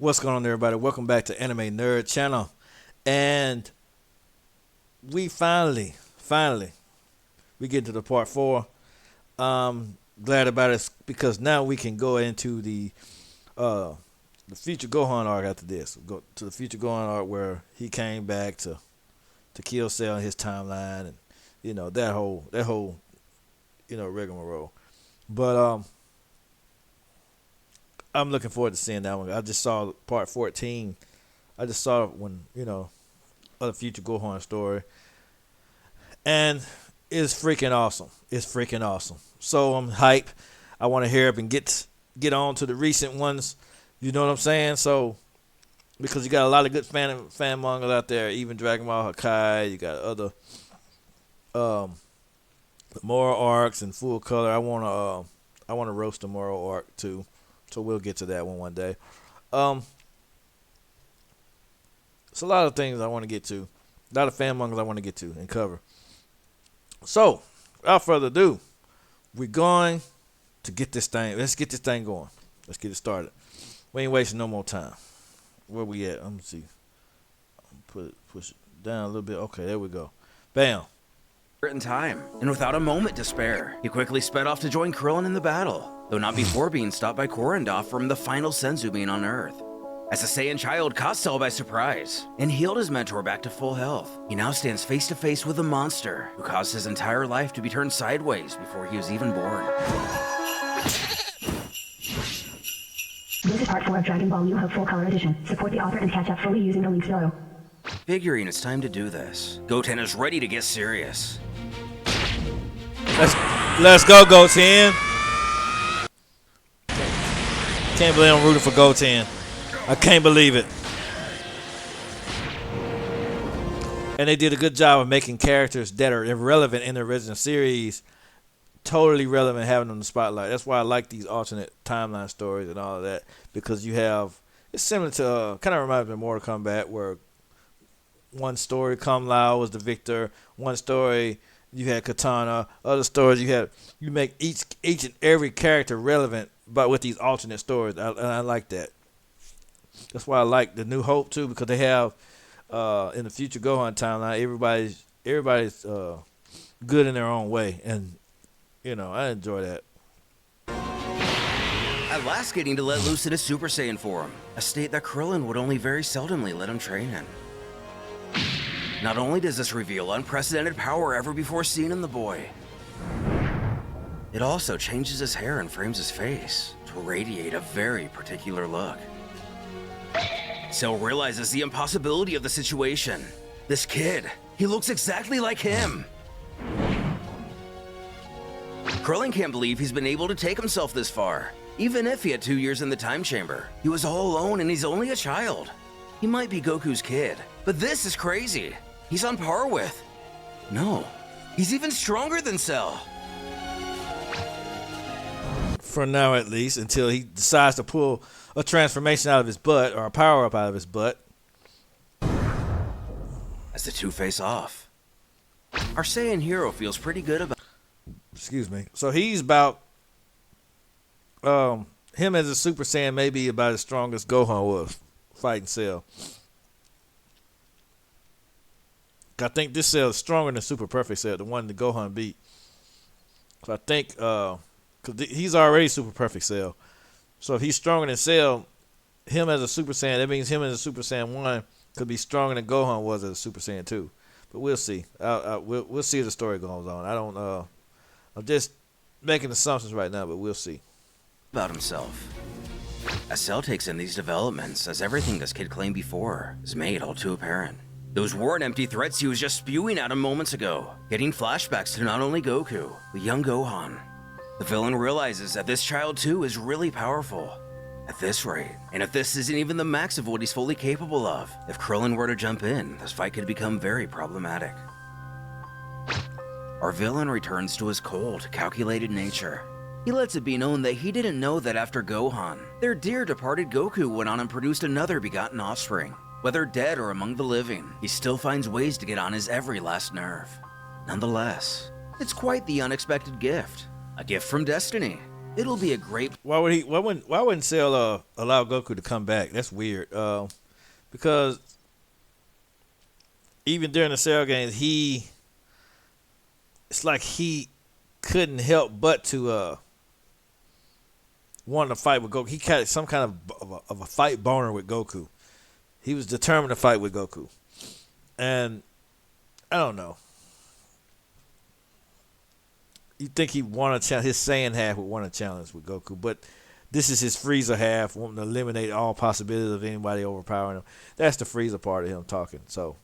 What's going on, everybody? Welcome back to Anime Nerd Channel. And we finally, we get to the part 4. Glad about it because now we can go into the future Gohan arc after this. Go to the future Gohan arc where he came back to kill Cell in his timeline, and that whole rigmarole. But I'm looking forward to seeing that one. I just saw part 14. I just saw it when other future Gohan story, and it's freaking awesome. It's freaking awesome. So I'm hype. I want to hear up and get on to the recent ones. You know what I'm saying? So because you got a lot of good fan mangas out there, even Dragonball Hakai. You got other moral arcs and full color. I wanna roast the moral arc too. So we'll get to that one day. It's a lot of things I want to get to. A lot of fan mangas I want to get to and cover. So, without further ado, we're going to get this thing. Let's get this thing going. Let's get it started. We ain't wasting no more time. Where we at? Let me see. Push it down a little bit. Okay, there we go. Bam. In time, and without a moment to spare, he quickly sped off to join Krillin in the battle, though not before being stopped by Korendorf from the final Senzu being on Earth. As the Saiyan child caught Cell by surprise and healed his mentor back to full health, he now stands face to face with a monster who caused his entire life to be turned sideways before he was even born. This is part 4 of Dragon Ball New Hope Full Color Edition. Support the author and catch up fully using the links below. Figuring it's time to do this, Goten is ready to get serious. Let's go, Goten. Can't believe I'm rooting for Goten. I can't believe it. And they did a good job of making characters that are irrelevant in the original series totally relevant, having them in the spotlight. That's why I like these alternate timeline stories and all of that, because you have, it's similar to, kind of reminds me of Mortal Kombat, where one story Kung Lao was the victor, one story you had Katana, other stories you make each and every character relevant, but with these alternate stories. I like that. That's why I like the New Hope too, because they have in the future Gohan timeline, everybody's good in their own way, and I enjoy that. At last getting to let loose in his Super Saiyan form, a state that Krillin would only very seldomly let him train in. Not only does this reveal unprecedented power ever before seen in the boy, it also changes his hair and frames his face to radiate a very particular look. Cell realizes the impossibility of the situation. This kid, he looks exactly like him. Krillin can't believe he's been able to take himself this far. Even if he had 2 years in the time chamber, he was all alone and he's only a child. He might be Goku's kid, but this is crazy. He's on par with. No, he's even stronger than Cell. For now, at least, until he decides to pull a transformation out of his butt, or a power up out of his butt. As the two face off, our Saiyan hero feels pretty good about. Excuse me. So he's about him as a Super Saiyan, maybe about as strong as Gohan was fighting Cell. I think this Cell is stronger than Super Perfect Cell, the one that Gohan beat. So I think, because he's already Super Perfect Cell. So if he's stronger than Cell, him as a Super Saiyan, that means him as a Super Saiyan 1 could be stronger than Gohan was as a Super Saiyan 2. But we'll see. We'll see as the story goes on. I'm just making assumptions right now, but we'll see. About himself. As Cell takes in these developments, as everything this kid claimed before is made all too apparent. Those weren't empty threats he was just spewing at him moments ago, getting flashbacks to not only Goku, but young Gohan. The villain realizes that this child too is really powerful. At this rate, and if this isn't even the max of what he's fully capable of, if Krillin were to jump in, this fight could become very problematic. Our villain returns to his cold, calculated nature. He lets it be known that he didn't know that after Gohan, their dear departed Goku went on and produced another begotten offspring. Whether dead or among the living, he still finds ways to get on his every last nerve. Nonetheless, it's quite the unexpected gift. A gift from destiny. It'll be a great Why would he? Why wouldn't Cell allow Goku to come back? That's weird. Because even during the Cell games, it's like he couldn't help but to want to fight with Goku. He had some kind of a fight boner with Goku. He was determined to fight with Goku, and I don't know. You think he won a challenge? His Saiyan half would want a challenge with Goku, but this is his Frieza half, wanting to eliminate all possibilities of anybody overpowering him. That's the Frieza part of him talking. So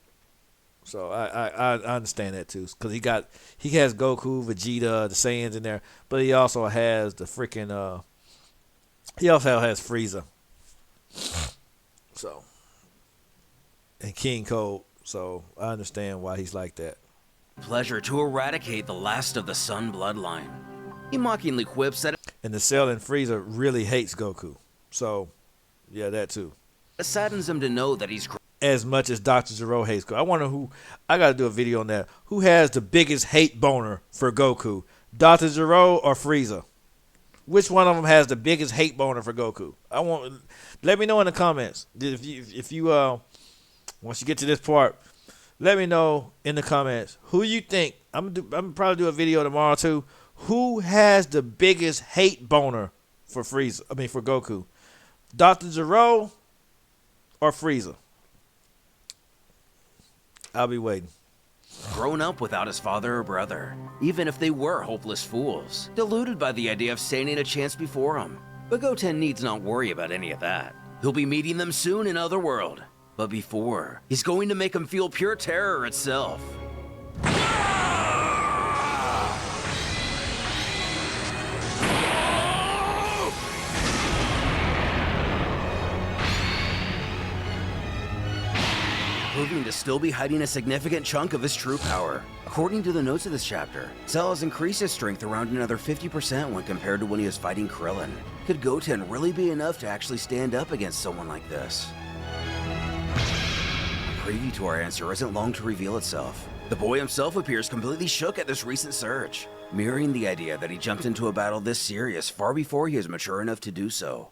I understand that too, because he has Goku, Vegeta, the Saiyans in there, but he also has the freaking he also has Frieza. So and King Cold. So I understand why he's like that. pleasure to eradicate the last of the Sun bloodline. He mockingly quips that And the Cell and Frieza really hates Goku. So yeah, that too. it saddens him to know that he's As much as Dr. Zero hates Goku. I wonder I gotta do a video on that. Who has the biggest hate boner for Goku? Dr. Zero or Frieza? Which one of them has the biggest hate boner for Goku? Let me know in the comments. If you once you get to this part, let me know in the comments who you think. I'm gonna probably do a video tomorrow too. Who has the biggest hate boner for Frieza? I mean for Goku. Dr. Zero or Frieza? I'll be waiting. grown up without his father or brother, even if they were hopeless fools, deluded by the idea of standing a chance before him. But Goten needs not worry about any of that. He'll be meeting them soon in Otherworld. But before, he's going to make him feel pure terror itself. Proving to still be hiding a significant chunk of his true power. According to the notes of this chapter, Cell has increased his strength around another 50% when compared to when he was fighting Krillin. Could Goten really be enough to actually stand up against someone like this? A preview to our answer isn't long to reveal itself. The boy himself appears completely shook at this recent surge, mirroring the idea that he jumped into a battle this serious far before he is mature enough to do so.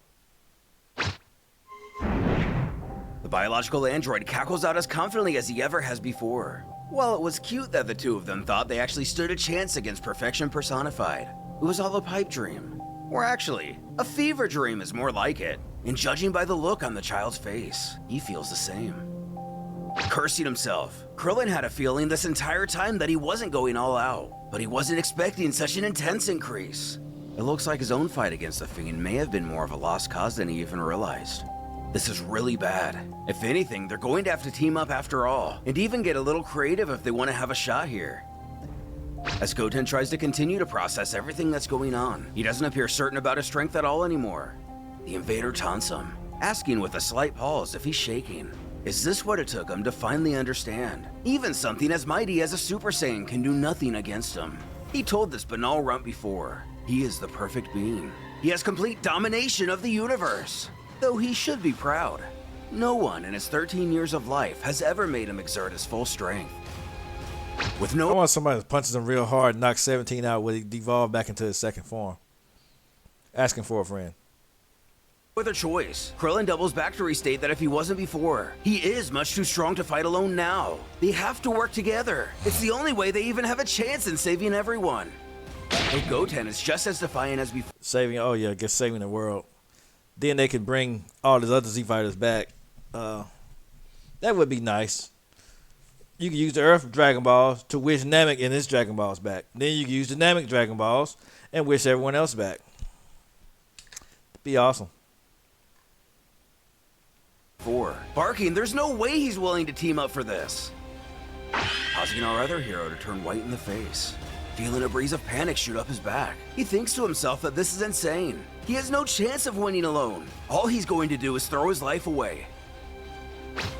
The biological android cackles out as confidently as he ever has before. While it was cute that the two of them thought they actually stood a chance against perfection personified, it was all a pipe dream. Or actually, a fever dream is more like it. And judging by the look on the child's face, he feels the same. Cursing himself, Krillin had a feeling this entire time that he wasn't going all out, but he wasn't expecting such an intense increase. It looks like his own fight against the Fiend may have been more of a lost cause than he even realized. This is really bad. If anything, they're going to have to team up after all, and even get a little creative if they want to have a shot here. As Goten tries to continue to process everything that's going on, he doesn't appear certain about his strength at all anymore. The invader taunts him, asking with a slight pause if he's shaking. Is this what it took him to finally understand? Even something as mighty as a Super Saiyan can do nothing against him. He told this banal runt before. He is the perfect being. He has complete domination of the universe. Though he should be proud. No one in his 13 years of life has ever made him exert his full strength. With I no want somebody that punches him real hard, knocks 17 out, will he devolve back into his second form? Asking for a friend. other choice, Krillin doubles back to restate that if he wasn't before, he is much too strong to fight alone now. They have to work together. It's the only way they even have a chance in saving everyone. And Goten is just as defiant as before. Saving the world. Then they can bring all these other Z fighters back. That would be nice. You can use the Earth Dragon Balls to wish Namek and his Dragon Balls back. Then you can use the Namek Dragon Balls and wish everyone else back. Be awesome. Barking, there's no way he's willing to team up for this. Causing our other hero to turn white in the face. Feeling a breeze of panic shoot up his back. He thinks to himself that this is insane. He has no chance of winning alone. All he's going to do is throw his life away.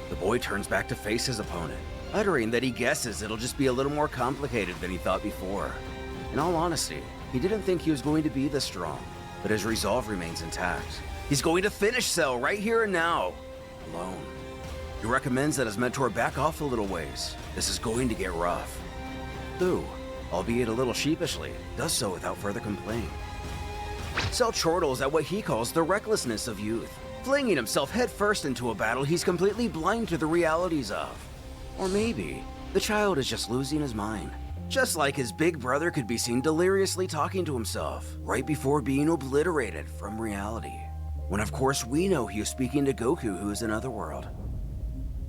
The boy turns back to face his opponent, uttering that he guesses it'll just be a little more complicated than he thought before. In all honesty, he didn't think he was going to be this strong, but his resolve remains intact. He's going to finish Cell right here and now, alone. He recommends that his mentor back off a little ways. This is going to get rough. Who, albeit a little sheepishly, does so without further complaint. Cell chortles at what he calls the recklessness of youth, flinging himself headfirst into a battle he's completely blind to the realities of. Or maybe the child is just losing his mind. Just like his big brother could be seen deliriously talking to himself right before being obliterated from reality. When of course we know he was speaking to Goku, who is in another world.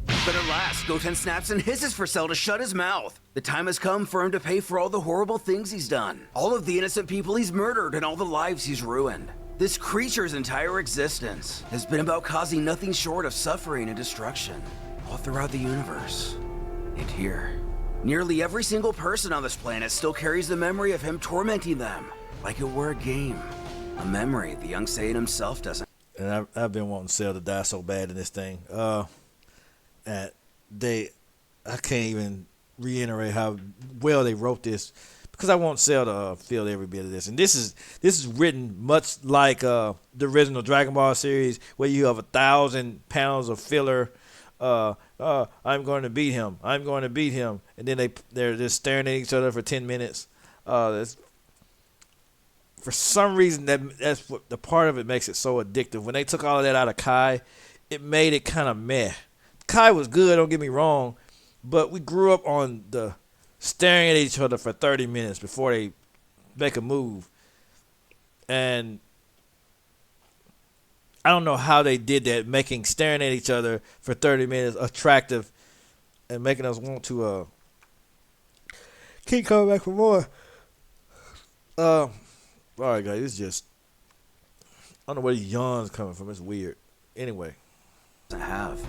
But at last, Goten snaps and hisses for Cell to shut his mouth. The time has come for him to pay for all the horrible things he's done, all of the innocent people he's murdered, and all the lives he's ruined. This creature's entire existence has been about causing nothing short of suffering and destruction all throughout the universe. And here, nearly every single person on this planet still carries the memory of him tormenting them, like it were a game. A memory the young Saiyan himself doesn't. And I've been wanting Cell to die so bad in this thing. And I can't even reiterate how well they wrote this, because I want Cell to feel every bit of this. And this is written much like the original Dragon Ball series, where you have 1,000 pounds of filler. I'm going to beat him. I'm going to beat him. And then they're just staring at each other for 10 minutes. For some reason, that's what the part of it makes it so addictive. When they took all of that out of Kai, it made it kind of meh. Kai was good, don't get me wrong, but we grew up on the staring at each other for 30 minutes before they make a move. And I don't know how they did that, making staring at each other for 30 minutes attractive and making us want to keep coming back for more. All right, guys, it's just, I don't know where these yawns coming from. It's weird. Anyway. Have.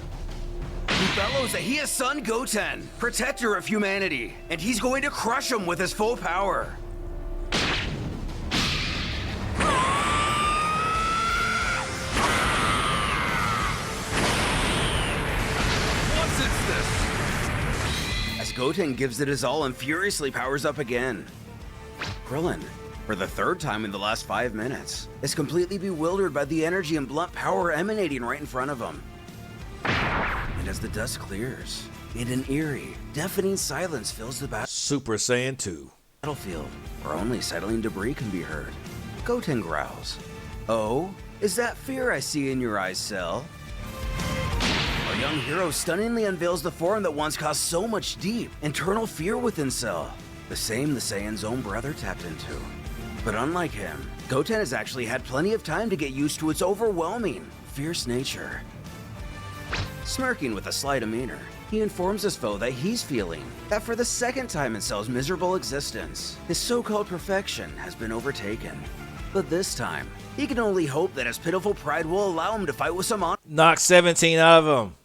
He bellows that he is Son Goten, protector of humanity, and he's going to crush him with his full power. What's this? As Goten gives it his all and furiously powers up again. Krillin, for the third time in the last 5 minutes, is completely bewildered by the energy and blunt power emanating right in front of him. And as the dust clears, and an eerie, deafening silence fills the Super Saiyan 2 battlefield, where only settling debris can be heard, Goten growls, "Oh, is that fear I see in your eyes, Cell?" Our young hero stunningly unveils the form that once caused so much deep, internal fear within Cell, the same the Saiyan's own brother tapped into. But unlike him, Goten has actually had plenty of time to get used to its overwhelming, fierce nature. Smirking with a sly demeanor, he informs his foe that he's feeling that for the second time in Cell's miserable existence, his so-called perfection has been overtaken. But this time, he can only hope that his pitiful pride will allow him to fight with some honor. Knock 17 out of him.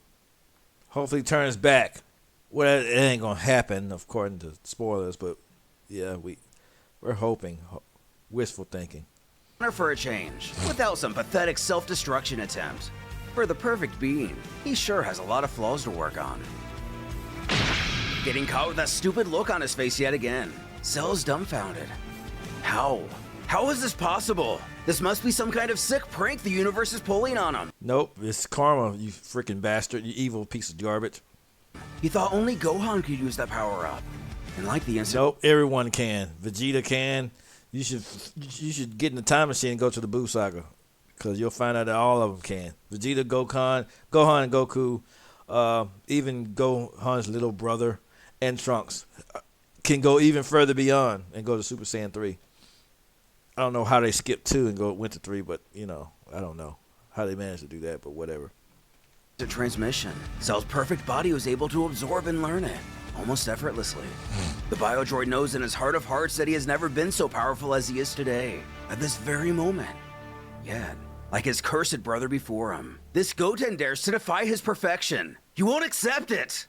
Hopefully turns back. Well, it ain't gonna happen, according to spoilers, but yeah, we're hoping. Wishful thinking. For a change, without some pathetic self-destruction attempt. For the perfect being, he sure has a lot of flaws to work on. Getting caught with that stupid look on his face yet again, Cell's dumbfounded. How? How is this possible? This must be some kind of sick prank the universe is pulling on him. Nope, it's karma, you freaking bastard, you evil piece of garbage. He thought only Gohan could use that power-up. And like the instant... Nope, everyone can. Vegeta can. You should get in the time machine and go to the Buu Saga, because you'll find out that all of them can. Vegeta, Gohan, and Goku, even Gohan's little brother and Trunks can go even further beyond and go to Super Saiyan 3. I don't know how they skipped 2 and went to 3, but, you know, I don't know how they managed to do that, but whatever. The transmission, Cell's perfect body was able to absorb and learn it, almost effortlessly. The biodroid knows in his heart of hearts that he has never been so powerful as he is today, at this very moment. Yet, like his cursed brother before him, this Goten dares to defy his perfection. You won't accept it!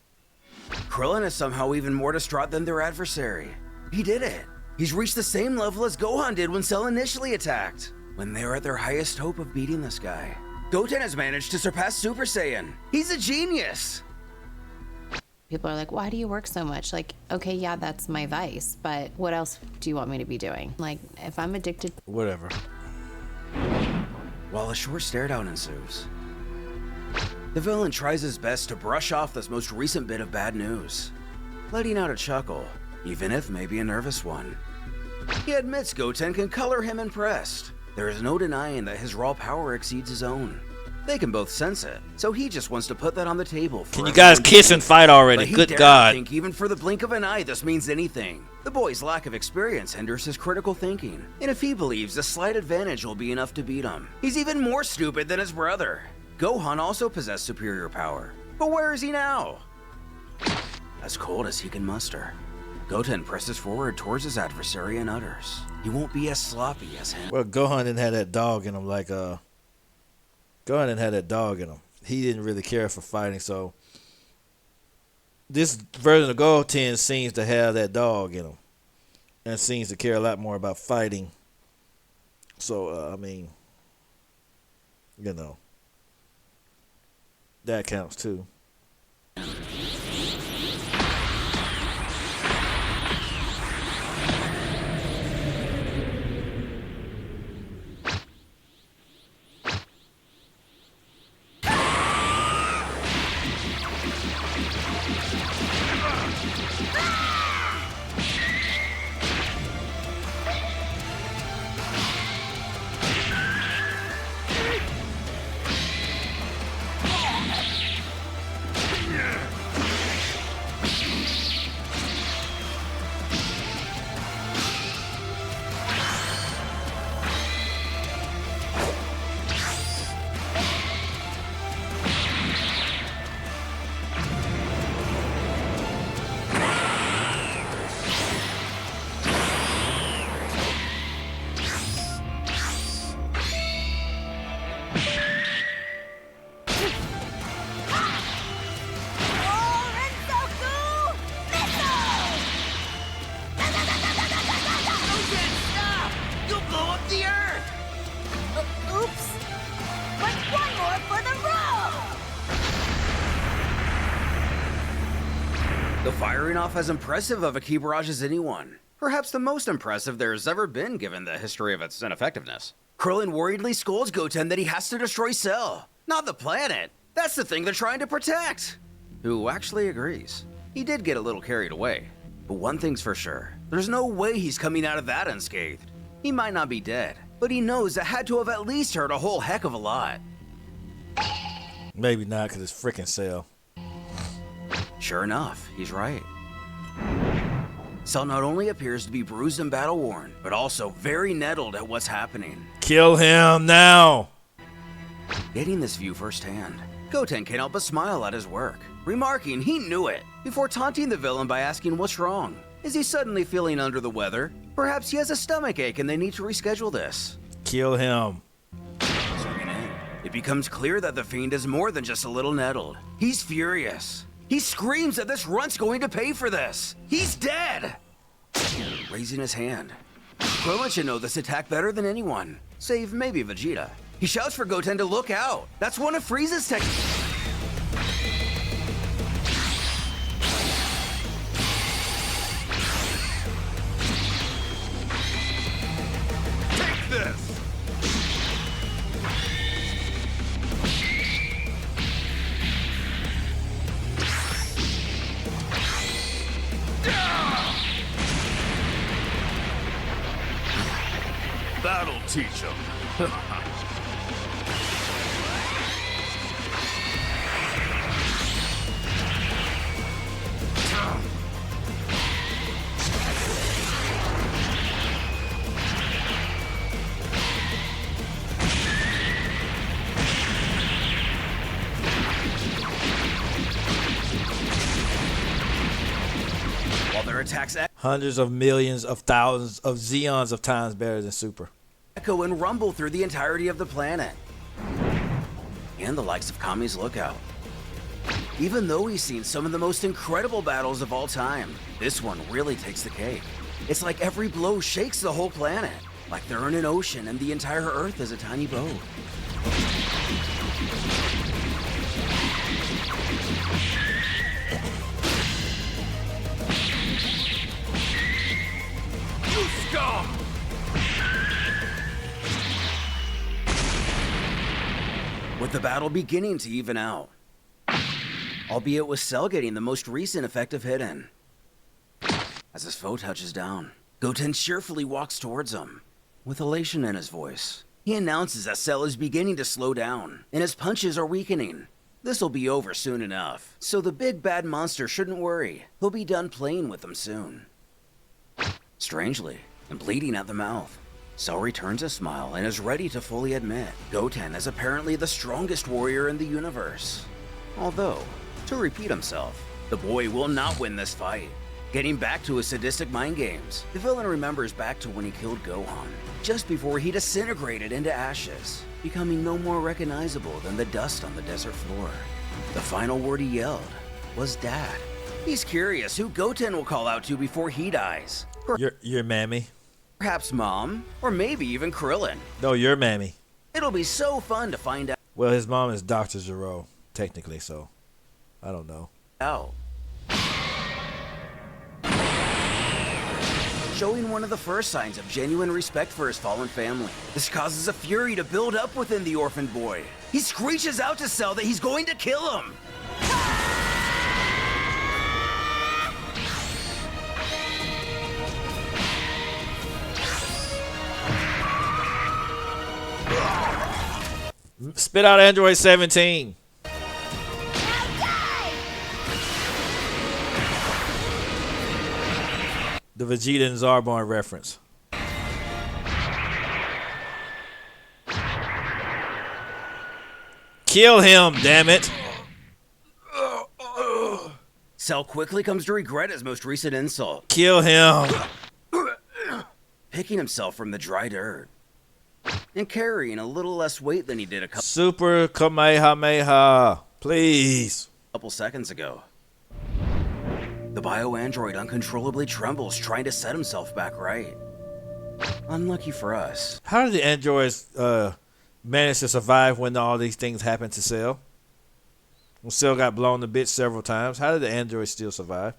Krillin is somehow even more distraught than their adversary. He did it. He's reached the same level as Gohan did when Cell initially attacked, when they were at their highest hope of beating this guy. Goten has managed to surpass Super Saiyan. He's a genius! People are like, why do you work so much? Like, okay, yeah, that's my vice, but what else do you want me to be doing? Like, if I'm addicted... Whatever. While a short stare down ensues, the villain tries his best to brush off this most recent bit of bad news, letting out a chuckle, even if maybe a nervous one. He admits Goten can color him impressed, There is no denying that his raw power exceeds his own. They can both sense it, so he just wants to put that on the table. Can you guys kiss and fight already? But Good he God. daren't think even for the blink of an eye this means anything. The boy's lack of experience hinders his critical thinking, and if he believes a slight advantage will be enough to beat him, he's even more stupid than his brother. Gohan also possessed superior power, but where is he now? As cold as he can muster, Goten presses forward towards his adversary and utters, "He won't be as sloppy as him." Well, Gohan didn't have that dog in him Gohan didn't have that dog in him. He didn't really care for fighting, so this version of Goten seems to have that dog in him and seems to care a lot more about fighting. So, I mean, you know, that counts too. The firing off as impressive of a key barrage as anyone. Perhaps the most impressive there has ever been given the history of its ineffectiveness. Krillin worriedly scolds Goten that he has to destroy Cell, not the planet. That's the thing they're trying to protect. Who actually agrees. He did get a little carried away. But one thing's for sure, there's no way he's coming out of that unscathed. He might not be dead, but he knows it had to have at least hurt a whole heck of a lot. Maybe not, because it's freaking Cell. Sure enough, he's right. Cell not only appears to be bruised and battle-worn, but also very nettled at what's happening. Kill him now! Getting this view firsthand, Goten can't help but smile at his work, remarking he knew it, before taunting the villain by asking what's wrong. Is he suddenly feeling under the weather? Perhaps he has a stomachache and they need to reschedule this. Kill him. Zooming in, it becomes clear that the Fiend is more than just a little nettled. He's furious. He screams that this runt's going to pay for this. He's dead! Raising his hand. Krillin should know this attack better than anyone, save maybe Vegeta. He shouts for Goten to look out. That's one of Frieza's techniques. Take this! That'll teach him. While their attacks Hundreds of millions of thousands of Zeons of times better than Super. echo and rumble through the entirety of the planet. And the likes of Kami's Lookout. Even though he's seen some of the most incredible battles of all time, this one really takes the cake. It's like every blow shakes the whole planet, like they're in an ocean and the entire Earth is a tiny boat. You scum! With the battle beginning to even out. Albeit with Cell getting the most recent effective hit in. As his foe touches down, Goten cheerfully walks towards him. with elation in his voice. He announces that Cell is beginning to slow down, and his punches are weakening. This'll be over soon enough, so the big bad monster shouldn't worry. He'll be done playing with them soon. Strangely, and bleeding at the mouth, Cell returns a smile and is ready to fully admit Goten is apparently the strongest warrior in the universe. Although, to repeat himself, the boy will not win this fight. Getting back to his sadistic mind games, the villain remembers back to when he killed Gohan, just before he disintegrated into ashes, becoming no more recognizable than the dust on the desert floor. The final word he yelled was Dad. He's curious who Goten will call out to before he dies. Your mammy. Perhaps Mom, or maybe even Krillin. No, your mammy. It'll be so fun to find Well, his mom is Dr. Gero, technically, so I don't know. out. Showing one of the first signs of genuine respect for his fallen family. This causes a fury to build up within the orphaned boy. He screeches out to Cell that he's going to kill him. Spit out Android 17. The Vegeta and Zarbon reference. Kill him, damn it. Cell quickly comes to regret his most recent insult, Kill him. picking himself from the dry dirt and carrying a little less weight than he did a Super Kamehameha. Please. couple seconds ago. The bio-android uncontrollably trembles, trying to set himself back right. Unlucky for us, How did the androids manage to survive when all these things happened to Cell? When Cell got blown to bits several times, how did the androids still survive?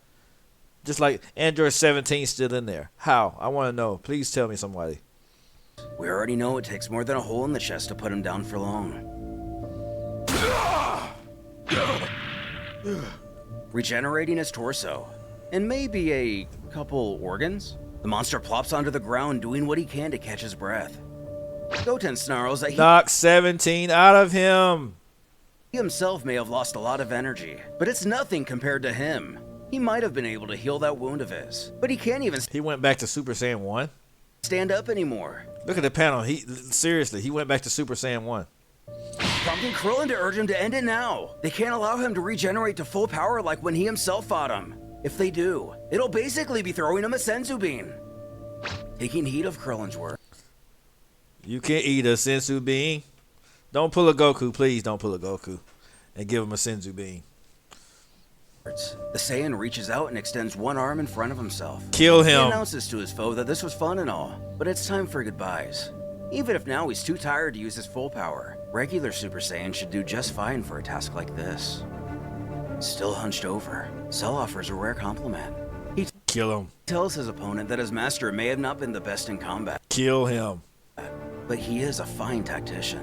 Just like Android 17 still in there. How? I want to know. Please tell me somebody. we already know it takes more than a hole in the chest to put him down for long. Regenerating his torso, and maybe a couple organs, the monster plops onto the ground, doing what he can to catch his breath. Goten snarls that Knock 17 out of him. he himself may have lost a lot of energy, but it's nothing compared to him. He might have been able to heal that wound of his, but he can't even He went back to Super Saiyan 1. stand up anymore, Look at the panel. Seriously, he went back to Super Saiyan 1. prompting Krillin to urge him to end it now. They can't allow him to regenerate to full power like when he himself fought him. If they do, it'll basically be throwing him a senzu bean. Taking heed of Krillin's words, You can't eat a sensu bean. Don't pull a Goku, please. Don't pull a Goku, and give him a senzu bean. the Saiyan reaches out and extends one arm in front of himself. Kill He him. announces to his foe that this was fun and all, but it's time for goodbyes. Even if now he's too tired to use his full power, regular Super Saiyan should do just fine for a task like this. Still hunched over, Cell offers a rare compliment. He Kill him. tells his opponent that his master may have not been the best in combat, Kill him. but he is a fine tactician.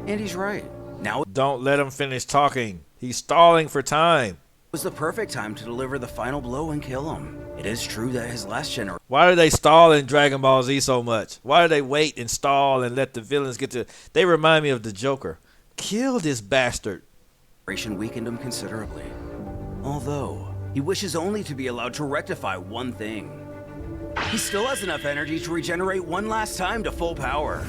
And he's right. Now Don't let him finish talking. He's stalling for time. was the perfect time to deliver the final blow and kill him. It is true that his last generation Why do they stall in Dragon Ball Z so much? Why do they wait and stall and let the villains get to... They remind me of the Joker. Kill this bastard. weakened him considerably. Although, he wishes only to be allowed to rectify one thing. He still has enough energy to regenerate one last time to full power.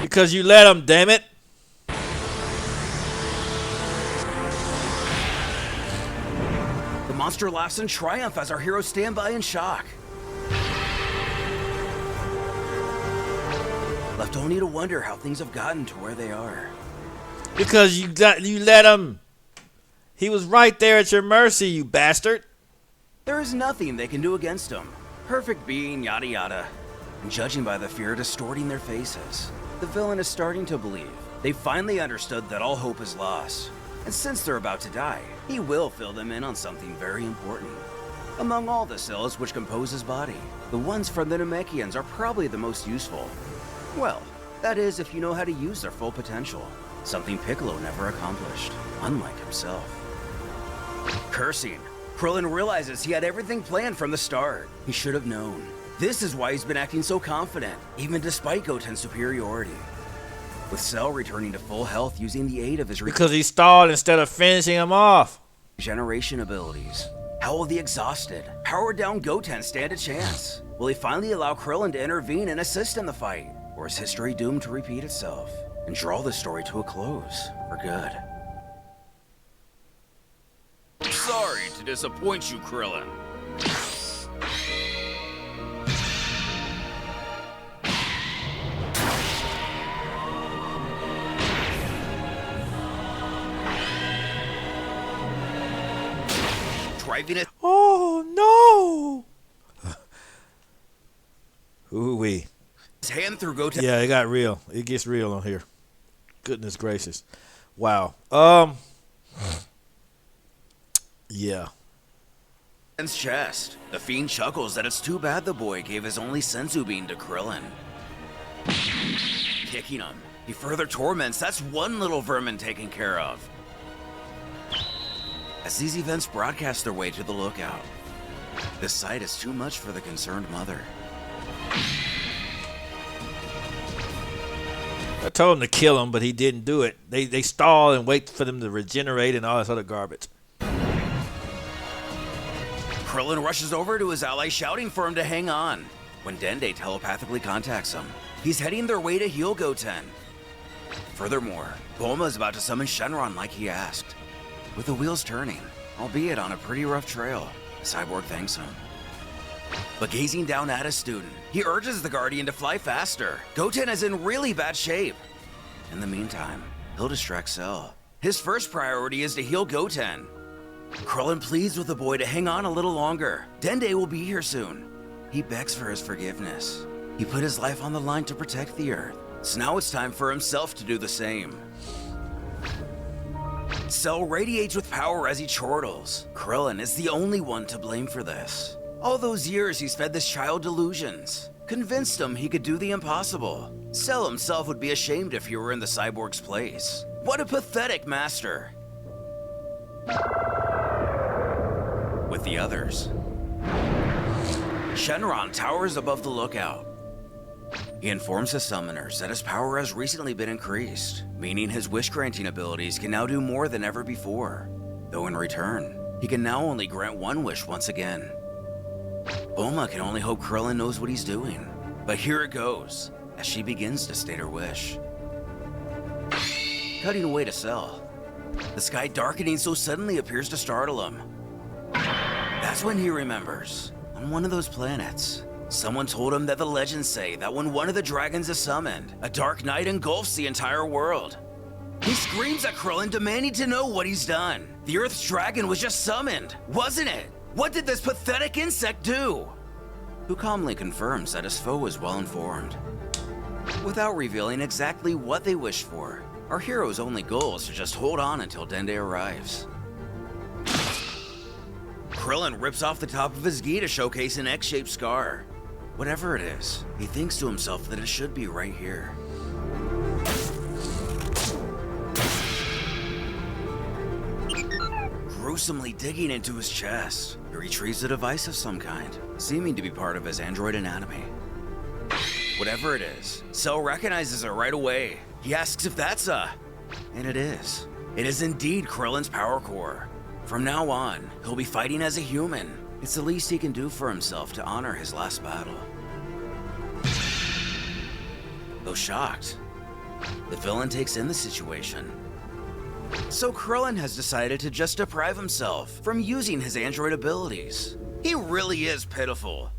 Because you let him, damn it. The monster laughs in triumph as our heroes stand by in shock. Left only to wonder how things have gotten to where they are. Because you let him. He was right there at your mercy, you bastard. There is nothing they can do against him. Perfect being, yada yada. And judging by the fear distorting their faces, the villain is starting to believe. They finally understood that all hope is lost. And since they're about to die, he will fill them in on something very important. Among all the cells which compose his body, the ones from the Namekians are probably the most useful. Well, that is if you know how to use their full potential. Something Piccolo never accomplished, unlike himself. Cursing, Krillin realizes he had everything planned from the start. He should have known. This is why he's been acting so confident, even despite Goten's superiority. With Cell returning to full health using the aid of his Because he stalled instead of finishing him off. regeneration abilities. How will the exhausted, powered down Goten stand a chance? Will he finally allow Krillin to intervene and assist in the fight? Or is history doomed to repeat itself and draw the story to a close for good? Sorry to disappoint you, Krillin. Driving it. Oh no! Ooh-wee. His hand through Goten's Yeah, it got real. It gets real on here. Goodness gracious. Wow. Yeah. chest. The Fiend chuckles that it's too bad the boy gave his only senzu bean to Krillin. Kicking him, he further torments. That's one little vermin taken care of. As these events broadcast their way to the lookout, the sight is too much for the concerned mother. I told him to kill him, but he didn't do it. They stall and wait for them to regenerate and all this other garbage. Krillin rushes over to his ally, shouting for him to hang on. When Dende telepathically contacts him, he's heading their way to heal Goten. Furthermore, Bulma is about to summon Shenron like he asked. With the wheels turning, albeit on a pretty rough trail, the cyborg thanks him. But gazing down at his student, he urges the Guardian to fly faster. Goten is in really bad shape. In the meantime, he'll distract Cell. His first priority is to heal Goten. Krillin pleads with the boy to hang on a little longer. Dende will be here soon. He begs for his forgiveness. He put his life on the line to protect the Earth, so now it's time for himself to do the same. Cell radiates with power as he chortles. Krillin is the only one to blame for this. All those years he's fed this child delusions, convinced him he could do the impossible. Cell himself would be ashamed if he were in the cyborg's place. What a pathetic master. With the others, Shenron towers above the lookout. He informs his summoners that his power has recently been increased, meaning his wish-granting abilities can now do more than ever before. Though in return, he can now only grant one wish once again. Bulma can only hope Krillin knows what he's doing. But here it goes, as she begins to state her wish. Cutting away to Cell. The sky darkening so suddenly appears to startle him. That's when he remembers. On one of those planets, someone told him that the legends say that when one of the dragons is summoned, a dark night engulfs the entire world. He screams at Krillin, demanding to know what he's done. The Earth's dragon was just summoned, wasn't it? What did this pathetic insect do? Who calmly confirms that his foe is well informed. Without revealing exactly what they wished for, our hero's only goal is to just hold on until Dende arrives. Krillin rips off the top of his gi to showcase an X-shaped scar. Whatever it is, he thinks to himself that it should be right here. Gruesomely digging into his chest, he retrieves a device of some kind, seeming to be part of his android anatomy. Whatever it is, Cell recognizes it right away. He asks if that's and it is. It is indeed Krillin's power core. From now on, he'll be fighting as a human. It's the least he can do for himself to honor his last battle. Though shocked, the villain takes in the situation. So Krillin has decided to just deprive himself from using his android abilities. He really is pitiful.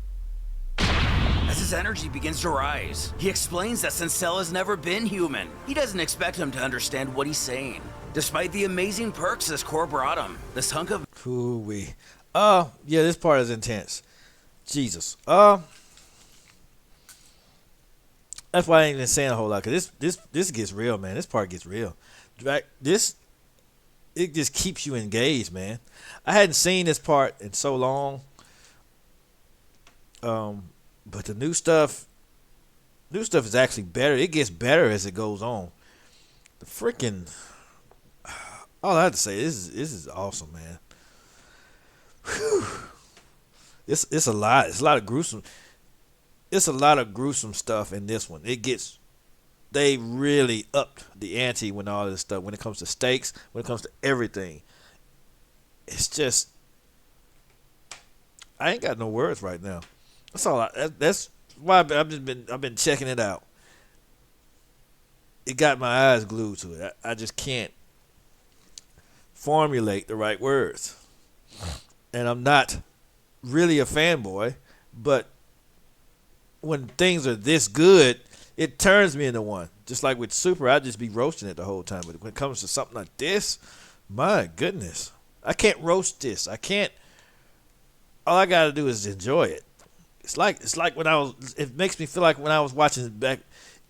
As his energy begins to rise, he explains that since Cell has never been human, he doesn't expect him to understand what he's saying. Despite the amazing perks this core brought him, this hunk of Ooh-wee. Yeah, this part is intense. Jesus. That's why I ain't even saying a whole lot, cause this gets real, man. This part gets real. It just keeps you engaged, man. I hadn't seen this part in so long. But the new stuff is actually better. It gets better as it goes on. The freaking all I have to say, this is awesome, man. It's a lot. It's a lot of gruesome. It's a lot of gruesome stuff in this one. They really upped the ante when all this stuff. When it comes to stakes, when it comes to everything, it's just I ain't got no words right now. That's all. That's why I've been checking it out. It got my eyes glued to it. I just can't formulate the right words, and I'm not really a fanboy, but when things are this good, it turns me into one. Just like with Super, I'd just be roasting it the whole time. But when it comes to something like this, my goodness, I can't roast this. I can't. All I gotta do is enjoy it. It's like when I was. It makes me feel like when I was watching back.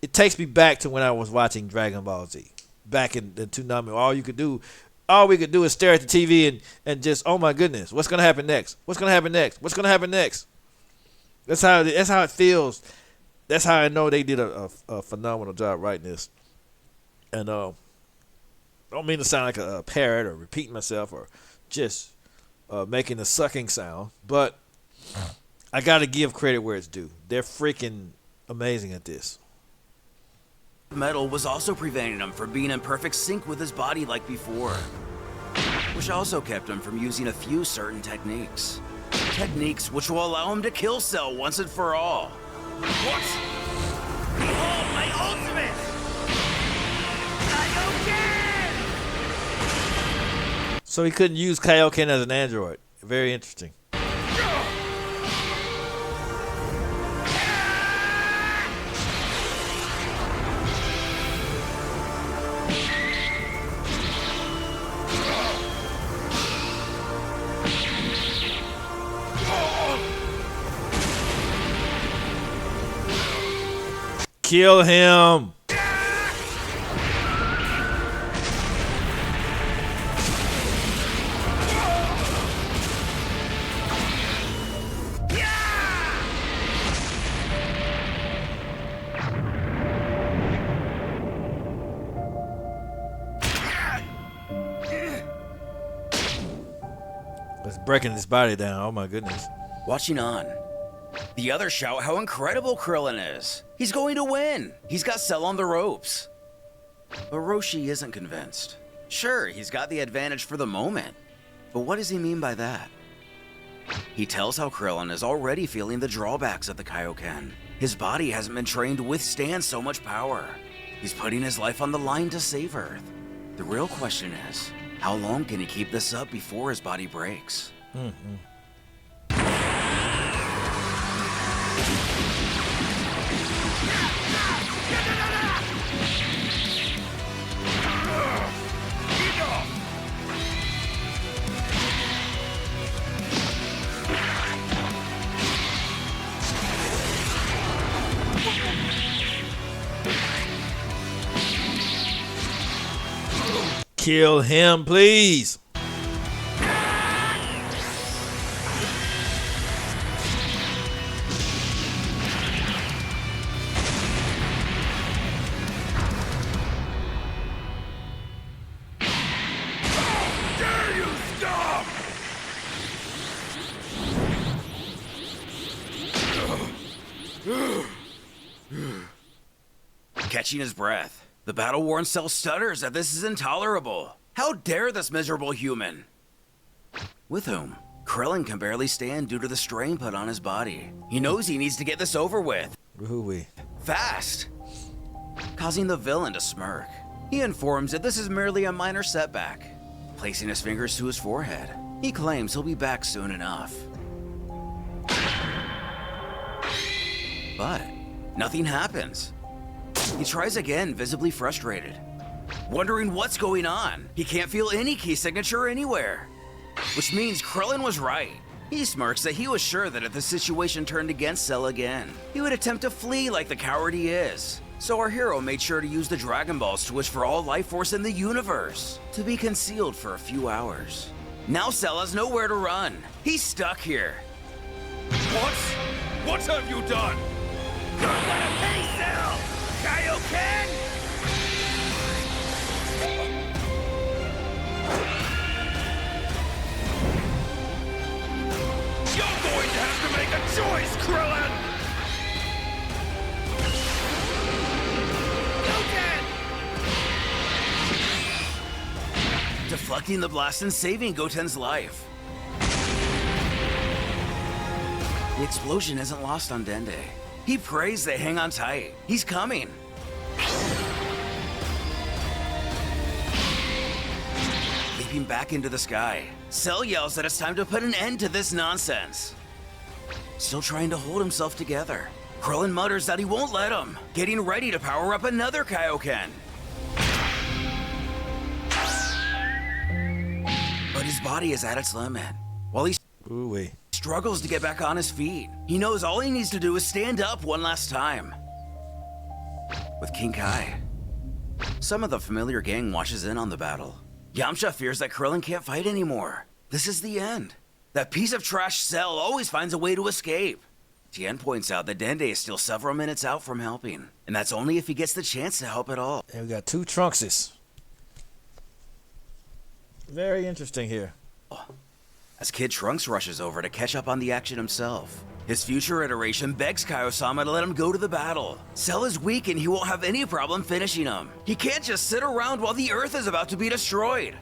It takes me back to when I was watching Dragon Ball Z back in the Toonami. All we could do is stare at the TV and just, oh my goodness, what's gonna happen next? What's gonna happen next? What's gonna happen next? That's how it feels. That's how I know they did a phenomenal job writing this. And I don't mean to sound like a parrot or repeating myself or just making a sucking sound, but I got to give credit where it's due. They're freaking amazing at this. Metal was also preventing him from being in perfect sync with his body like before, which also kept him from using a few certain techniques. Techniques which will allow him to kill Cell once and for all. What? Behold my ultimate! Kaioken! So he couldn't use Kaioken as an android. Very interesting. Kill him! Let's breaking his body down. Oh my goodness. Watching on. The others shout how incredible Krillin is. He's going to win. He's got Cell on the ropes. But Roshi isn't convinced. Sure, he's got the advantage for the moment. But what does he mean by that? He tells how Krillin is already feeling the drawbacks of the Kaioken. His body hasn't been trained to withstand so much power. He's putting his life on the line to save Earth. The real question is, how long can he keep this up before his body breaks? Kill him, please. Dare you stop! Catching his breath, the battle-worn Cell stutters that this is intolerable. How dare this miserable human? With whom Krillin can barely stand due to the strain put on his body. He knows he needs to get this over with. Who-wee. Fast! Causing the villain to smirk. He informs that this is merely a minor setback. Placing his fingers to his forehead, he claims he'll be back soon enough. But nothing happens. He tries again, visibly frustrated. Wondering what's going on. He can't feel any key signature anywhere. Which means Krillin was right. He smirks that he was sure that if the situation turned against Cell again, he would attempt to flee like the coward he is. So our hero made sure to use the Dragon Balls to wish for all life force in the universe to be concealed for a few hours. Now Cell has nowhere to run. He's stuck here. What? What have you done? You're gonna pay, Cell! Kaioken! deflecting the blast and saving Goten's life. The explosion isn't lost on Dende. He prays they hang on tight. He's coming. Leaping back into the sky, Cell yells that it's time to put an end to this nonsense. Still trying to hold himself together, Krillin mutters that he won't let him, getting ready to power up another Kaioken. But his body is at its limit. While he Ooh-wee. struggles to get back on his feet, he knows all he needs to do is stand up one last time. With King Kai, some of the familiar gang watches in on the battle. Yamcha fears that Krillin can't fight anymore. This is the end. That piece of trash Cell always finds a way to escape. Tien points out that Dende is still several minutes out from helping, and that's only if he gets the chance to help at all. And we got 2 Trunkses. Very interesting here. As Kid Trunks rushes over to catch up on the action himself, his future iteration begs Kaiosama to let him go to the battle. Cell is weak and he won't have any problem finishing him. He can't just sit around while the Earth is about to be destroyed.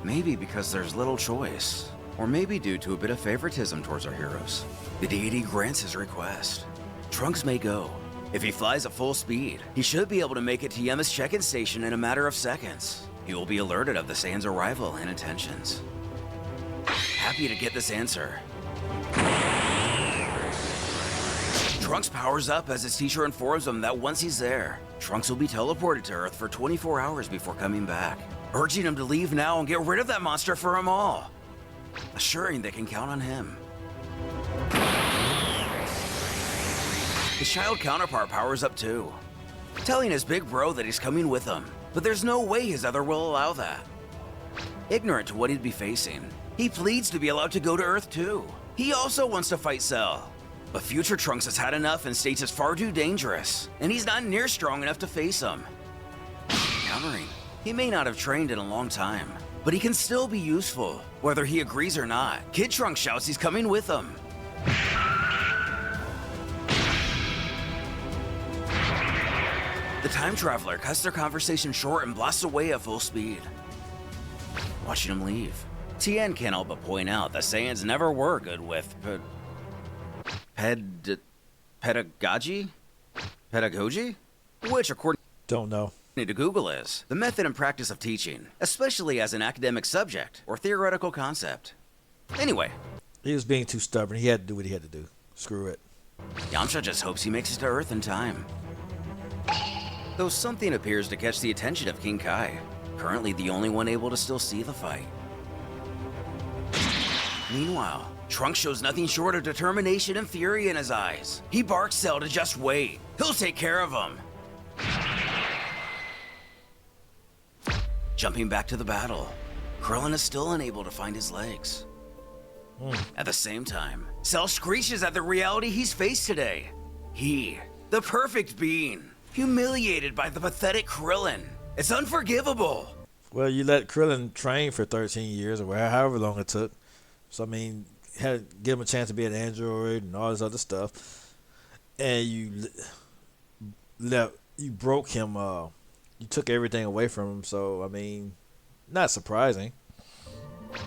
Maybe because there's little choice, or maybe due to a bit of favoritism towards our heroes. The deity grants his request. Trunks may go. If he flies at full speed, he should be able to make it to Yema's check-in station in a matter of seconds. He will be alerted of the Saiyan's arrival and intentions. Happy to get this answer. Trunks powers up as his teacher informs him that once he's there, Trunks will be teleported to Earth for 24 hours before coming back, urging him to leave now and get rid of that monster for them all, assuring they can count on him. His child counterpart powers up too, telling his big bro that he's coming with him, but there's no way his other will allow that. Ignorant to what he'd be facing, he pleads to be allowed to go to Earth too. He also wants to fight Cell, but future Trunks has had enough and states it's far too dangerous, and he's not near strong enough to face him. Countering, he may not have trained in a long time, but he can still be useful, whether he agrees or not. Kid Trunks shouts he's coming with him. The time traveler cuts their conversation short and blasts away at full speed. Watching him leave, Tien can't help but point out that Saiyans never were good with pedagogy? Pedagogy? Which, according Don't know. to Google, is the method and practice of teaching, especially as an academic subject or theoretical concept. Anyway, He was being too stubborn. He had to do what he had to do. Screw it. Yamcha just hopes he makes it to Earth in time. Though something appears to catch the attention of King Kai, currently the only one able to still see the fight. Meanwhile, Trunks shows nothing short of determination and fury in his eyes. He barks Cell to just wait. He'll take care of him. Jumping back to the battle, Krillin is still unable to find his legs. At the same time, Cell screeches at the reality he's faced today. He, the perfect being, humiliated by the pathetic Krillin. It's unforgivable. Well, you let Krillin train for 13 years or however long it took. So, I mean, had to give him a chance to be an android and all this other stuff. And you broke him. You took everything away from him. So, I mean, not surprising.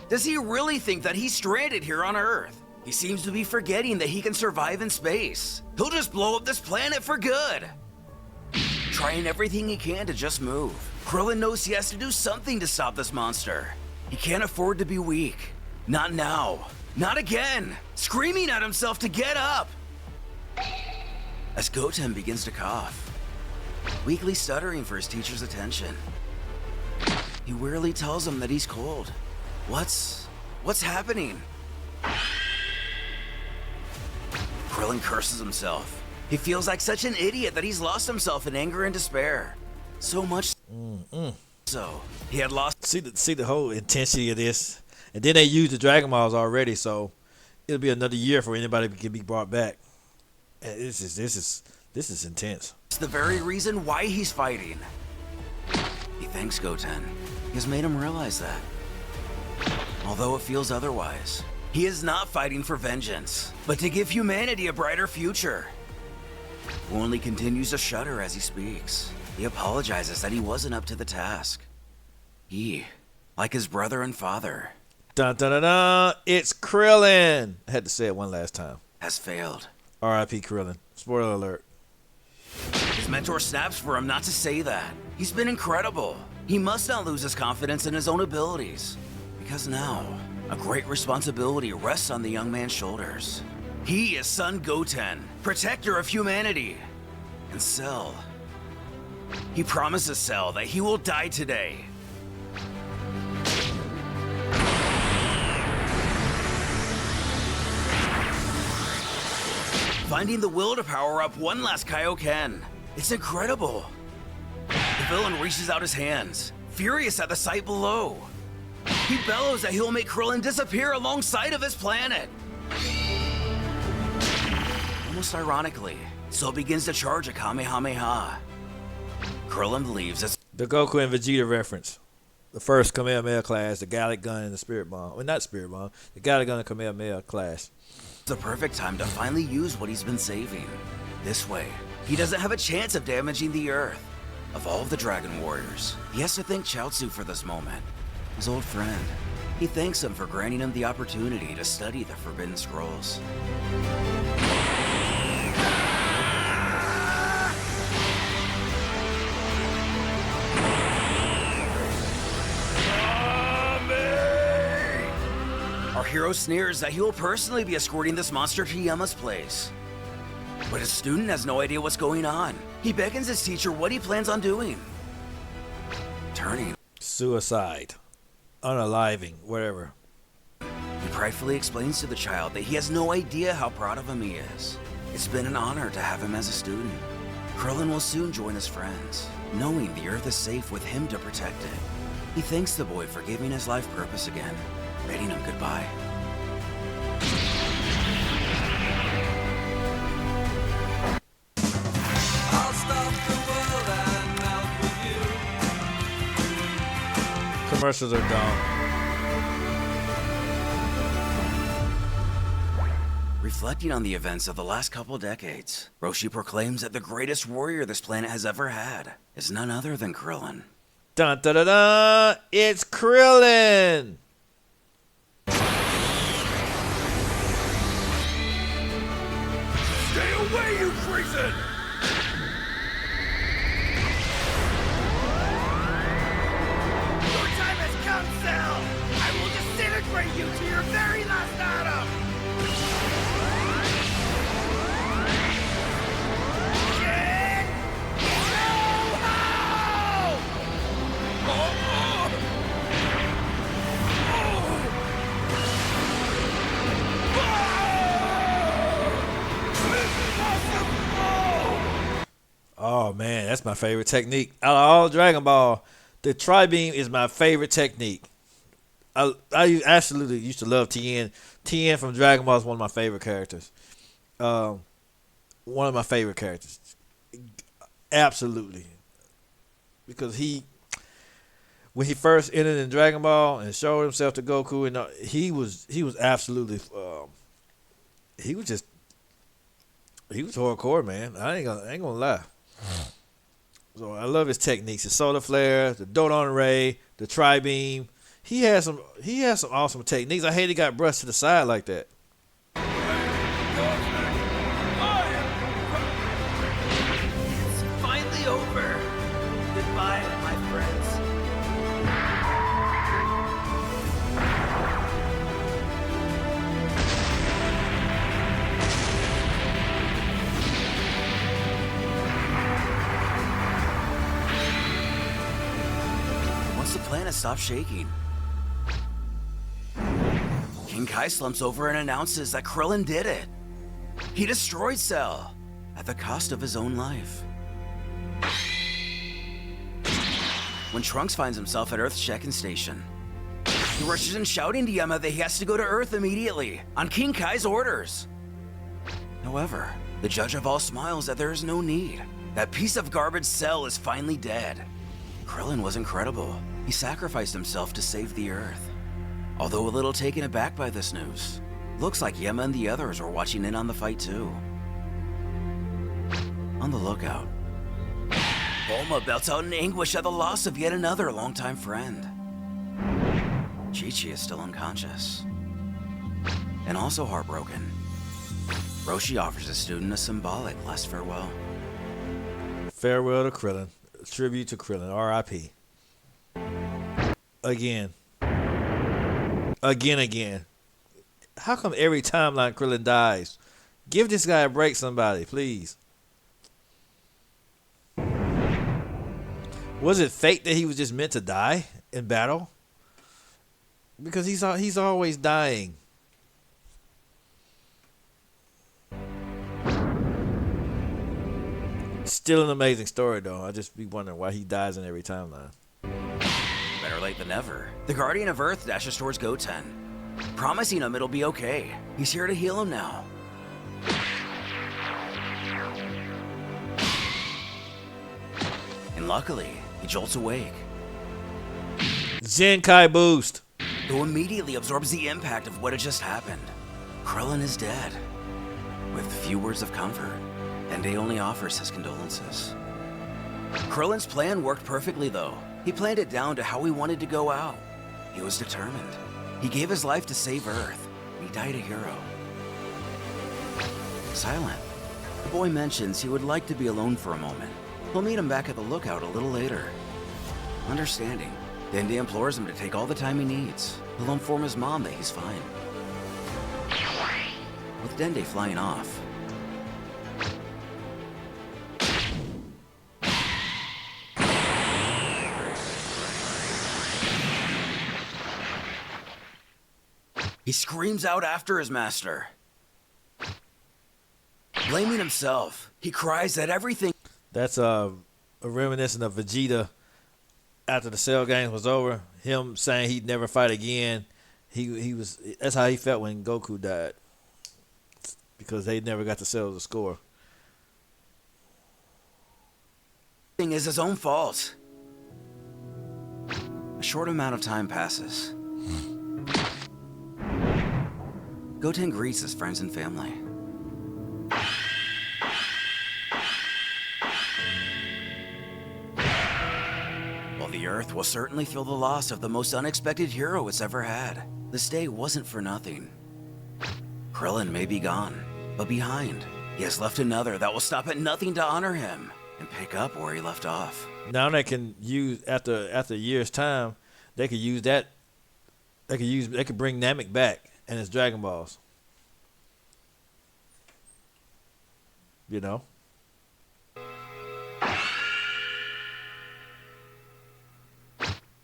Does he really think that he's stranded here on Earth? He seems to be forgetting that he can survive in space. He'll just blow up this planet for good. Trying everything he can to just move, Krillin knows he has to do something to stop this monster. He can't afford to be weak. Not now. Not again. Screaming at himself to get up. As Goten begins to cough, weakly stuttering for his teacher's attention. He wearily tells him that he's cold. What's happening? Krillin curses himself. He feels like such an idiot that he's lost himself in anger and despair. So much so, he had lost... See the whole intensity of this. And then they used the Dragon Balls already, so it'll be another year for anybody can be brought back. And this is intense. It's the very reason why he's fighting. He thanks Goten. He has made him realize that. Although it feels otherwise, he is not fighting for vengeance, but to give humanity a brighter future. Wu only continues to shudder as he speaks. He apologizes that he wasn't up to the task. He like his brother and father, Dun dun dun dun. It's Krillin. I had to say it one last time. has failed. R.I.P. Krillin. Spoiler alert. His mentor snaps for him not to say that. He's been incredible. He must not lose his confidence in his own abilities. Because now, a great responsibility rests on the young man's shoulders. He is Son Goten, protector of humanity. And Cell. He promises Cell that he will die today. Finding the will to power up one last Kaioken. It's incredible. The villain reaches out his hands, furious at the sight below. He bellows that he'll make Krillin disappear alongside of his planet. Almost ironically, Cell begins to charge a Kamehameha. Krillin believes it's The Goku and Vegeta reference. The first Kamehameha class, the Gallic Gun and the Spirit Bomb. Well, not Spirit Bomb. The Gallic Gun and Kamehameha class. the perfect time to finally use what he's been saving. This way, he doesn't have a chance of damaging the Earth. Of all of the Dragon Warriors, he has to thank Chaozu for this moment. His old friend. He thanks him for granting him the opportunity to study the Forbidden Scrolls. Our hero sneers that he will personally be escorting this monster to Yama's place. But his student has no idea what's going on. He beckons his teacher what he plans on doing. Turning. Suicide. Unaliving. Whatever. He pridefully explains to the child that he has no idea how proud of him he is. It's been an honor to have him as a student. Krillin will soon join his friends, knowing the Earth is safe with him to protect it. He thanks the boy for giving his life purpose again, bidding him goodbye. Commercials are dumb. Reflecting on the events of the last couple decades, Roshi proclaims that the greatest warrior this planet has ever had is none other than Krillin. Dun dun dun dun! It's Krillin! Stay away, you treason! Your time has come, Cell! I will disintegrate you to your very last atom! Shit! No! Oh man, that's my favorite technique. Out of all Dragon Ball, the Tri-Beam is my favorite technique. I absolutely used to love Tien. Tien from Dragon Ball is one of my favorite characters. One of my favorite characters. Absolutely. Because when he first entered in Dragon Ball and showed himself to Goku, and he was absolutely he was hardcore, man. I ain't gonna lie. So I love his techniques, his solar flare, the Dodon Ray, the Tri-Beam. He has some awesome techniques. I hate he got brushed to the side like that. It's finally over. Goodbye, my friends. Once the planet stops shaking, King Kai slumps over and announces that Krillin did it. He destroyed Cell at the cost of his own life. When Trunks finds himself at Earth's check-in station, he rushes in shouting to Yama that he has to go to Earth immediately, on King Kai's orders. However, the Judge of All smiles that there is no need. That piece of garbage Cell is finally dead. Krillin was incredible. He sacrificed himself to save the Earth. Although a little taken aback by this news, looks like Yama and the others were watching in on the fight too. On the lookout, Bulma belts out in anguish at the loss of yet another longtime friend. Chi-Chi is still unconscious. And also heartbroken, Roshi offers his student a symbolic last farewell. Farewell to Krillin. Tribute to Krillin. R.I.P. Again. Again. How come every timeline Krillin dies? Give this guy a break, somebody, please. Was it fate that he was just meant to die in battle? Because he's always dying. Still an amazing story, though. I just be wondering why he dies in every timeline. Better late than never. The Guardian of Earth dashes towards Goten, promising him it'll be okay. He's here to heal him now. And luckily, he jolts awake, Zenkai boost. who immediately absorbs the impact of what had just happened. Krillin is dead. With few words of comfort, Dende only offers his condolences. Krillin's plan worked perfectly, though. He planned it down to how he wanted to go out. He was determined. He gave his life to save Earth, and he died a hero. Silent. The boy mentions he would like to be alone for a moment. He'll meet him back at the lookout a little later. Understanding, Dende implores him to take all the time he needs. He'll inform his mom that he's fine. With Dende flying off, he screams out after his master. Blaming himself, he cries that everything... That's a reminiscent of Vegeta after the Cell game was over. Him saying he'd never fight again. He was. That's how he felt when Goku died, because they never got to settle the score. is his own fault. A short amount of time passes. Goten greets his friends and family. While the Earth will certainly feel the loss of the most unexpected hero it's ever had, this day wasn't for nothing. Krillin may be gone, but behind, he has left another that will stop at nothing to honor him and pick up where he left off. Now they can use after a year's time, they could use that. They could bring Namek back and his Dragon Balls. You know.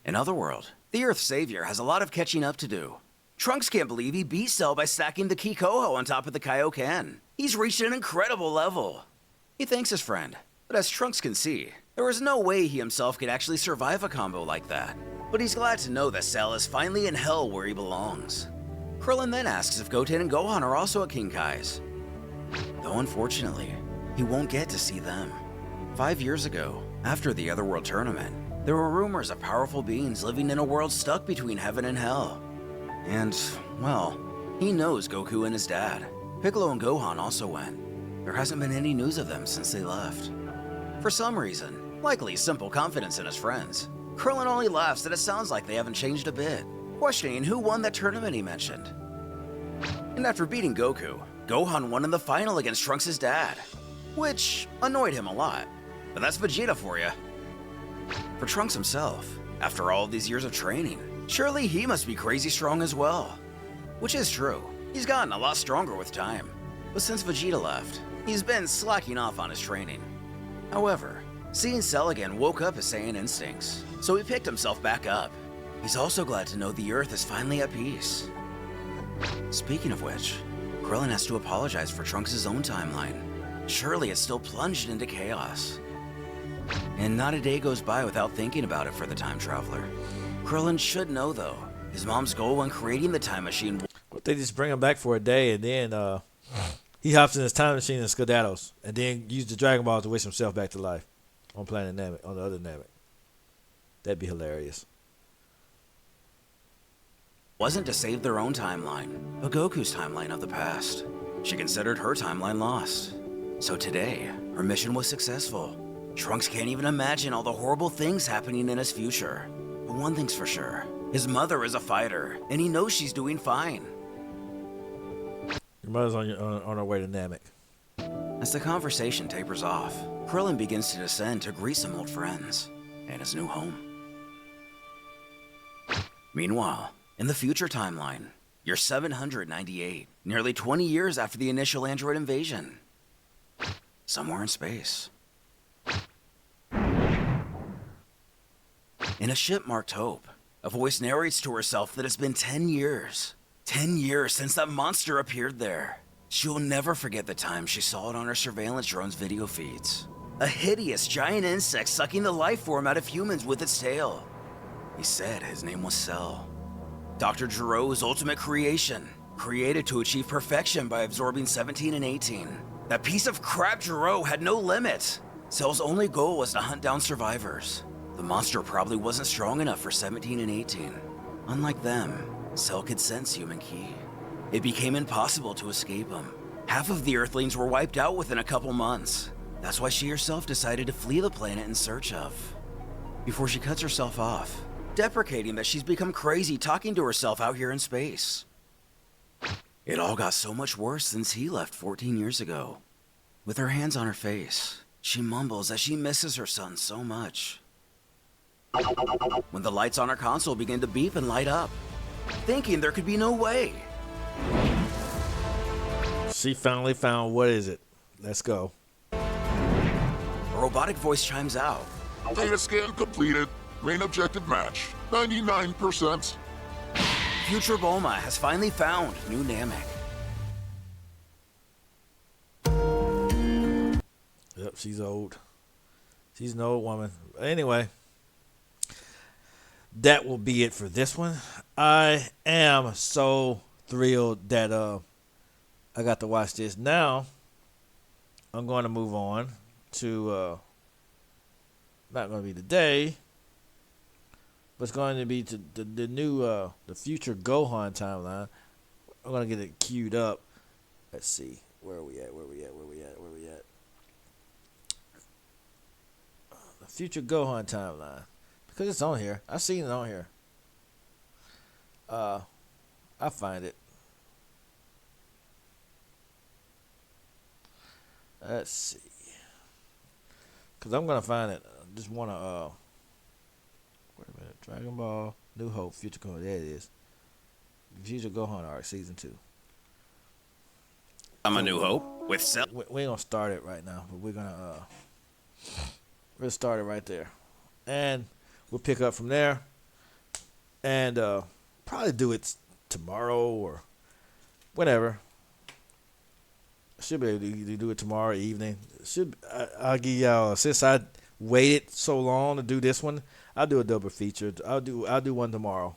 In other world, the Earth's savior has a lot of catching up to do. Trunks can't believe he beat Cell by stacking the Kikoho on top of the Kaioken. He's reached an incredible level. He thanks his friend, but as Trunks can see, there was no way he himself could actually survive a combo like that. But he's glad to know that Cell is finally in hell where he belongs. Krillin then asks if Goten and Gohan are also at King Kai's. Though unfortunately, he won't get to see them. 5 years ago, after the Otherworld tournament, there were rumors of powerful beings living in a world stuck between heaven and hell. And, well, he knows Goku and his dad. Piccolo and Gohan also went. There hasn't been any news of them since they left. For some reason, likely simple confidence in his friends, Krillin only laughs that it sounds like they haven't changed a bit, questioning who won that tournament he mentioned. And after beating Goku, Gohan won in the final against Trunks' dad, which annoyed him a lot. But that's Vegeta for you. For Trunks himself, after all these years of training, surely he must be crazy strong as well. Which is true. He's gotten a lot stronger with time. But since Vegeta left, he's been slacking off on his training. However, seeing Cell again woke up his Saiyan instincts, so he picked himself back up. He's also glad to know the Earth is finally at peace. Speaking of which, Krillin has to apologize for Trunks' own timeline. Surely it's still plunged into chaos. And not a day goes by without thinking about it for the time traveler. Krillin should know, though, his mom's goal when creating the time machine. What, they just bring him back for a day and then he hops in his time machine and skedaddles, and then use the Dragon Ball to wish himself back to life on planet Namek, on the other Namek. That'd be hilarious. Wasn't to save their own timeline, but Goku's timeline of the past. She considered her timeline lost. So today, her mission was successful. Trunks can't even imagine all the horrible things happening in his future. But one thing's for sure, His mother is a fighter, and he knows she's doing fine. Your mother's on her way to Namek. As the conversation tapers off, Krillin begins to descend to greet some old friends and his new home. Meanwhile, in the future timeline, year 798, nearly 20 years after the initial android invasion. Somewhere in space. In a ship marked Hope, a voice narrates to herself that it's been 10 years. 10 years since that monster appeared there. She'll never forget the time she saw it on her surveillance drone's video feeds. A hideous giant insect sucking the life form out of humans with its tail. He said his name was Cell. Dr. Giro's ultimate creation, created to achieve perfection by absorbing 17 and 18. That piece of crap Giro had no limit. Cell's only goal was to hunt down survivors. The monster probably wasn't strong enough for 17 and 18. Unlike them, Cell could sense human ki. It became impossible to escape him. Half of the Earthlings were wiped out within a couple months. That's why she herself decided to flee the planet in search of. Before she cuts herself off, deprecating that she's become crazy talking to herself out here in space. It all got so much worse since he left 14 years ago. With her hands on her face, she mumbles that she misses her son so much. When the lights on her console begin to beep and light up, thinking there could be no way. She finally found, what is it? Let's go. A robotic voice chimes out. Data scan completed. Main objective match. 99%. Future Bulma has finally found new Namek. Yep, she's old. She's an old woman. Anyway, that will be it for this one. I am so thrilled that I got to watch this. Now, I'm going to move on to, not going to be today, but it's going to be to the new, the future Gohan timeline. I'm going to get it queued up. Let's see. Where are we at? The future Gohan timeline. Because it's on here. I've seen it on here. I'll find it. Let's see. Because I'm going to find it. I just want to, wait a minute. Dragon Ball, New Hope, Future Gohan. There it is. Future Gohan Arc, Season 2. I'm a New Hope with Cell. We ain't going to start it right now, but we're going to, we'll start it right there. And we'll pick up from there. And probably do it tomorrow or whenever. Should be able to do it tomorrow evening. I'll give y'all, since I waited so long to do this one, I'll do a double feature. I'll do one tomorrow,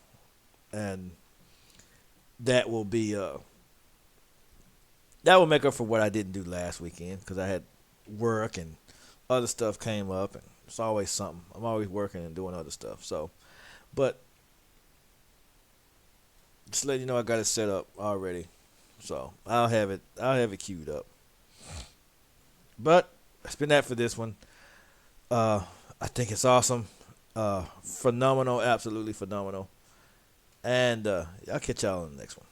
and that will be that will make up for what I didn't do last weekend because I had work and other stuff came up, and it's always something. I'm always working and doing other stuff. So, but just let you know I got it set up already. So I'll have it queued up. But that's been that for this one. I think it's awesome. Phenomenal, absolutely phenomenal. And I'll catch y'all on the next one.